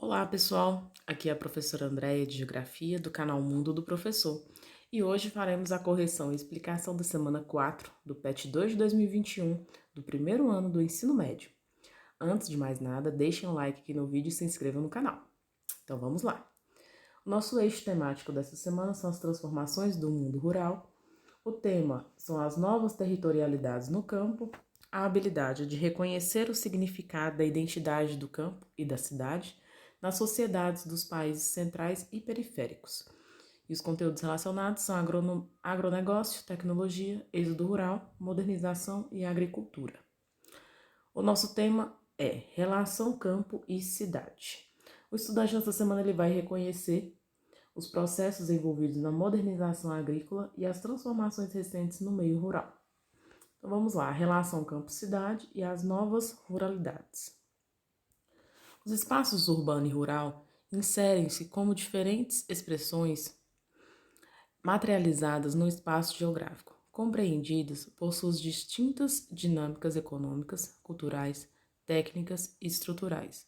Olá, pessoal! Aqui é a professora Andréia de Geografia do canal Mundo do Professor e hoje faremos a correção e explicação da semana 4 do PET 2 de 2021 do primeiro ano do ensino médio. Antes de mais nada, deixem um like aqui no vídeo e se inscrevam no canal. Então vamos lá! O nosso eixo temático dessa semana são as transformações do mundo rural. O tema são as novas territorialidades no campo, a habilidade de reconhecer o significado da identidade do campo e da cidade nas sociedades dos países centrais e periféricos. E os conteúdos relacionados são agronegócio, tecnologia, êxodo rural, modernização e agricultura. O nosso tema é relação campo e cidade. O estudante nessa semana ele vai reconhecer os processos envolvidos na modernização agrícola e as transformações recentes no meio rural. Então vamos lá, a relação campo-cidade e as novas ruralidades. Os espaços urbano e rural inserem-se como diferentes expressões materializadas no espaço geográfico, compreendidas por suas distintas dinâmicas econômicas, culturais, técnicas e estruturais.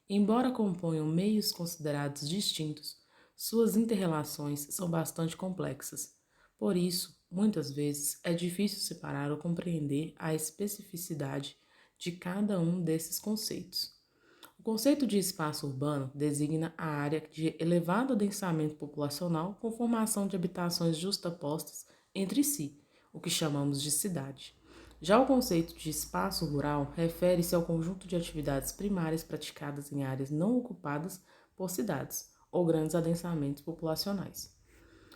Embora componham meios considerados distintos, suas interrelações são bastante complexas. Por isso, muitas vezes é difícil separar ou compreender a especificidade de cada um desses conceitos. O conceito de espaço urbano designa a área de elevado adensamento populacional com formação de habitações justapostas entre si, o que chamamos de cidade. Já o conceito de espaço rural refere-se ao conjunto de atividades primárias praticadas em áreas não ocupadas por cidades ou grandes adensamentos populacionais.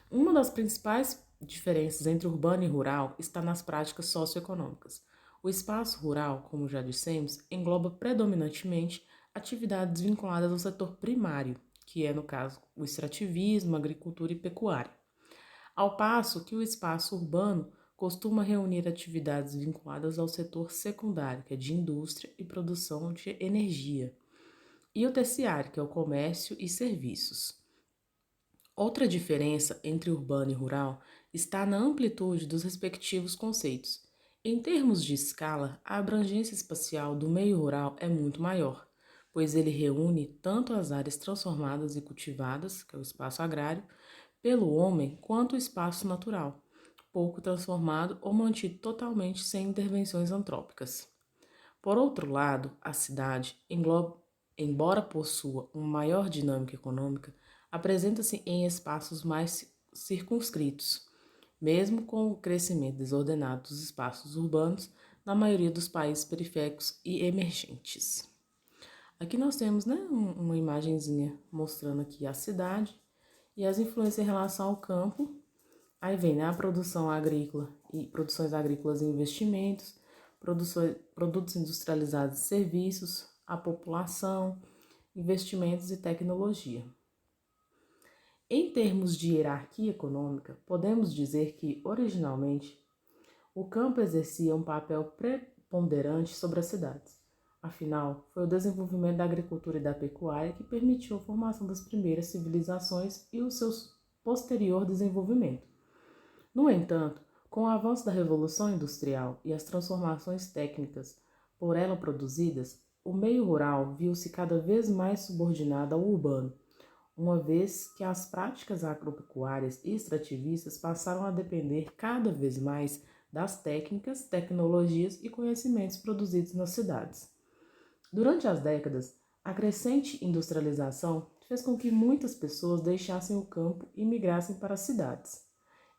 Uma das principais diferenças entre urbano e rural está nas práticas socioeconômicas. O espaço rural, como já dissemos, engloba predominantemente atividades vinculadas ao setor primário, que é, no caso, o extrativismo, agricultura e pecuária. Ao passo que o espaço urbano costuma reunir atividades vinculadas ao setor secundário, que é de indústria e produção de energia, e o terciário, que é o comércio e serviços. Outra diferença entre urbano e rural está na amplitude dos respectivos conceitos. Em termos de escala, a abrangência espacial do meio rural é muito maior, pois ele reúne tanto as áreas transformadas e cultivadas, que é o espaço agrário, pelo homem, quanto o espaço natural, pouco transformado ou mantido totalmente sem intervenções antrópicas. Por outro lado, a cidade, embora possua uma maior dinâmica econômica, apresenta-se em espaços mais circunscritos, mesmo com o crescimento desordenado dos espaços urbanos na maioria dos países periféricos e emergentes. Aqui nós temos, uma imagenzinha mostrando aqui a cidade e as influências em relação ao campo. Aí vem, a produção agrícola e produções agrícolas e investimentos, produtos industrializados e serviços, a população, investimentos e tecnologia. Em termos de hierarquia econômica, podemos dizer que, originalmente, o campo exercia um papel preponderante sobre as cidades. Afinal, foi o desenvolvimento da agricultura e da pecuária que permitiu a formação das primeiras civilizações e o seu posterior desenvolvimento. No entanto, com o avanço da Revolução Industrial e as transformações técnicas por ela produzidas, o meio rural viu-se cada vez mais subordinado ao urbano, uma vez que as práticas agropecuárias e extrativistas passaram a depender cada vez mais das técnicas, tecnologias e conhecimentos produzidos nas cidades. Durante as décadas, a crescente industrialização fez com que muitas pessoas deixassem o campo e migrassem para as cidades.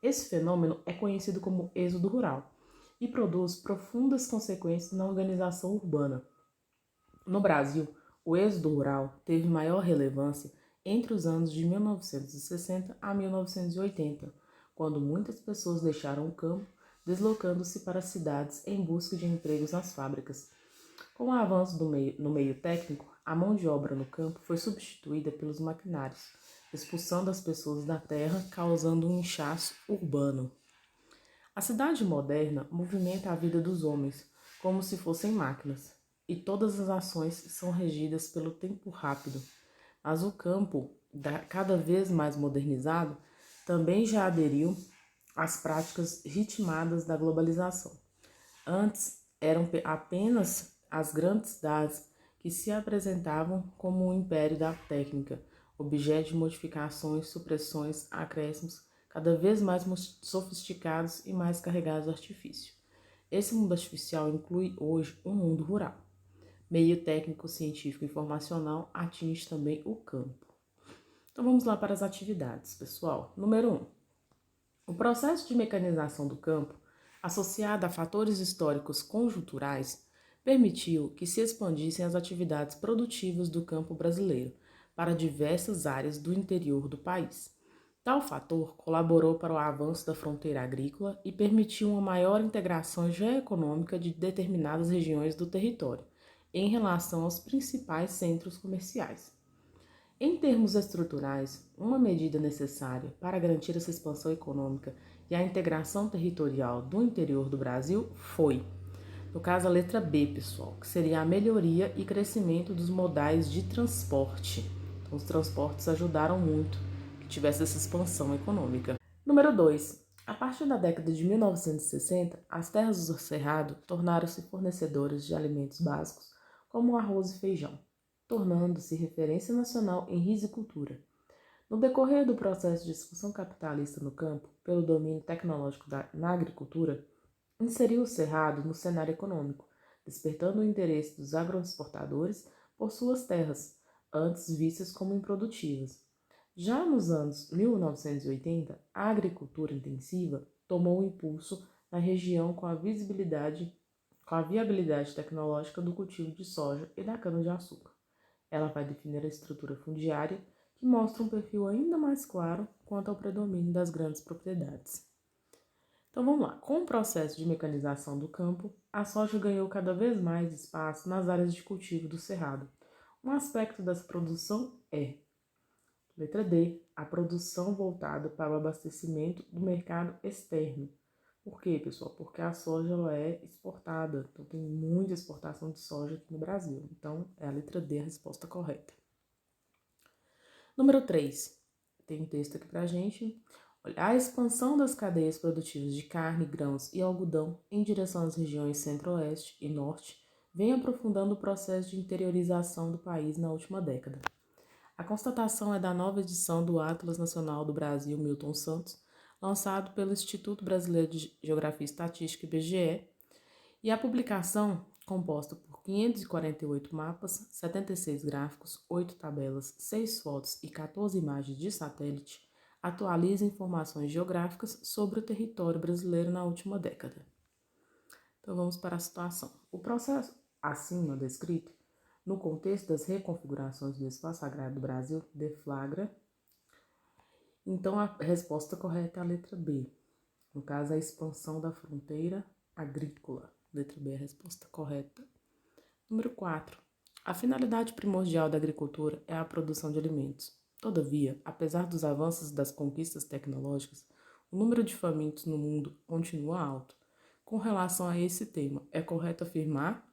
Esse fenômeno é conhecido como êxodo rural e produz profundas consequências na organização urbana. No Brasil, o êxodo rural teve maior relevância entre os anos de 1960 a 1980, quando muitas pessoas deixaram o campo, deslocando-se para as cidades em busca de empregos nas fábricas. Com o avanço no meio técnico, a mão de obra no campo foi substituída pelos maquinários, expulsando as pessoas da terra, causando um inchaço urbano. A cidade moderna movimenta a vida dos homens como se fossem máquinas, e todas as ações são regidas pelo tempo rápido. Mas o campo, cada vez mais modernizado, também já aderiu às práticas ritmadas da globalização. Antes, eram apenas as grandes cidades que se apresentavam como um império da técnica, objeto de modificações, supressões, acréscimos, cada vez mais sofisticados e mais carregados de artifício. Esse mundo artificial inclui hoje um mundo rural. Meio técnico, científico e informacional atinge também o campo. Então vamos lá para as atividades, pessoal. Número 1. O processo de mecanização do campo, associado a fatores históricos conjunturais, permitiu que se expandissem as atividades produtivas do campo brasileiro para diversas áreas do interior do país. Tal fator colaborou para o avanço da fronteira agrícola e permitiu uma maior integração geoeconômica de determinadas regiões do território, em relação aos principais centros comerciais. Em termos estruturais, uma medida necessária para garantir essa expansão econômica e a integração territorial do interior do Brasil foi, no caso, a letra B, pessoal, que seria a melhoria e crescimento dos modais de transporte. Então, os transportes ajudaram muito que tivesse essa expansão econômica. Número 2. A partir da década de 1960, as terras do Cerrado tornaram-se fornecedoras de alimentos básicos, como arroz e feijão, tornando-se referência nacional em risicultura. No decorrer do processo de expansão capitalista no campo, pelo domínio tecnológico na agricultura, inseriu o Cerrado no cenário econômico, despertando o interesse dos agroexportadores por suas terras, antes vistas como improdutivas. Já nos anos 1980, a agricultura intensiva tomou um impulso na região com a viabilidade tecnológica do cultivo de soja e da cana-de-açúcar. Ela vai definir a estrutura fundiária, que mostra um perfil ainda mais claro quanto ao predomínio das grandes propriedades. Então vamos lá, com o processo de mecanização do campo, a soja ganhou cada vez mais espaço nas áreas de cultivo do cerrado. Um aspecto dessa produção é, letra D, a produção voltada para o abastecimento do mercado externo. Por quê, pessoal? Porque a soja ela é exportada, então tem muita exportação de soja aqui no Brasil. Então é a letra D a resposta correta. Número 3, tem um texto aqui pra gente. Olha, a expansão das cadeias produtivas de carne, grãos e algodão em direção às regiões centro-oeste e norte vem aprofundando o processo de interiorização do país na última década. A constatação é da nova edição do Atlas Nacional do Brasil Milton Santos, lançado pelo Instituto Brasileiro de Geografia e Estatística, IBGE, e a publicação, composta por 548 mapas, 76 gráficos, 8 tabelas, 6 fotos e 14 imagens de satélite, atualiza informações geográficas sobre o território brasileiro na última década. Então vamos para a situação. O processo acima descrito, no contexto das reconfigurações do espaço agrário do Brasil, deflagra. Então a resposta correta é a letra B. No caso, a expansão da fronteira agrícola. Letra B é a resposta correta. Número 4. A finalidade primordial da agricultura é a produção de alimentos. Todavia, apesar dos avanços das conquistas tecnológicas, o número de famintos no mundo continua alto. Com relação a esse tema, é correto afirmar,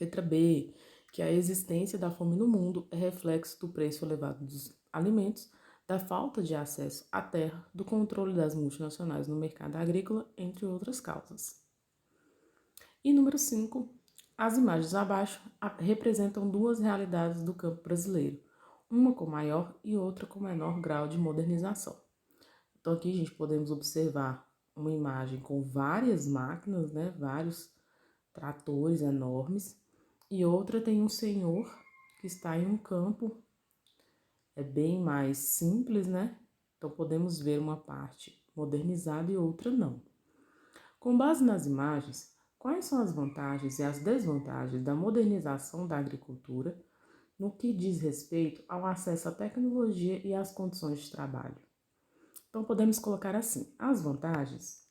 letra B, que a existência da fome no mundo é reflexo do preço elevado dos alimentos, da falta de acesso à terra, do controle das multinacionais no mercado agrícola, entre outras causas. E número 5, as imagens abaixo representam duas realidades do campo brasileiro, uma com maior e outra com menor grau de modernização. Então aqui, gente, podemos observar uma imagem com várias máquinas, né, vários tratores enormes, e outra tem um senhor que está em um campo, é bem mais simples, né? Então podemos ver uma parte modernizada e outra não. Com base nas imagens, quais são as vantagens e as desvantagens da modernização da agricultura no que diz respeito ao acesso à tecnologia e às condições de trabalho? Então podemos colocar assim, as vantagens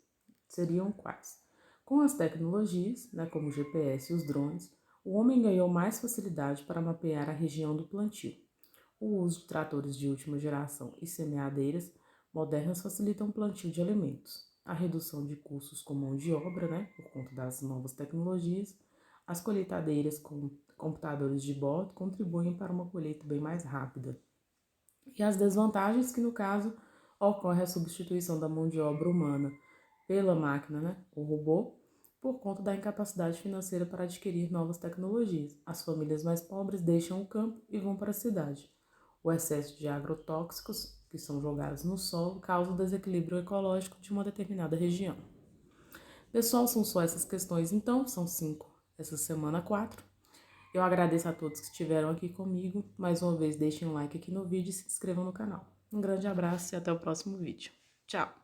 seriam quais? Com as tecnologias, né, como o GPS e os drones, o homem ganhou mais facilidade para mapear a região do plantio. O uso de tratores de última geração e semeadeiras modernas facilitam o plantio de alimentos. A redução de custos com mão de obra, né, por conta das novas tecnologias. As colheitadeiras com computadores de bordo contribuem para uma colheita bem mais rápida. E as desvantagens que, no caso, ocorre a substituição da mão de obra humana pela máquina, né, o robô, por conta da incapacidade financeira para adquirir novas tecnologias. As famílias mais pobres deixam o campo e vão para a cidade. O excesso de agrotóxicos, que são jogados no solo, causa o desequilíbrio ecológico de uma determinada região. Pessoal, são só essas questões então, são 5, essa semana 4. Eu agradeço a todos que estiveram aqui comigo. Mais uma vez, deixem um like aqui no vídeo e se inscrevam no canal. Um grande abraço e até o próximo vídeo. Tchau!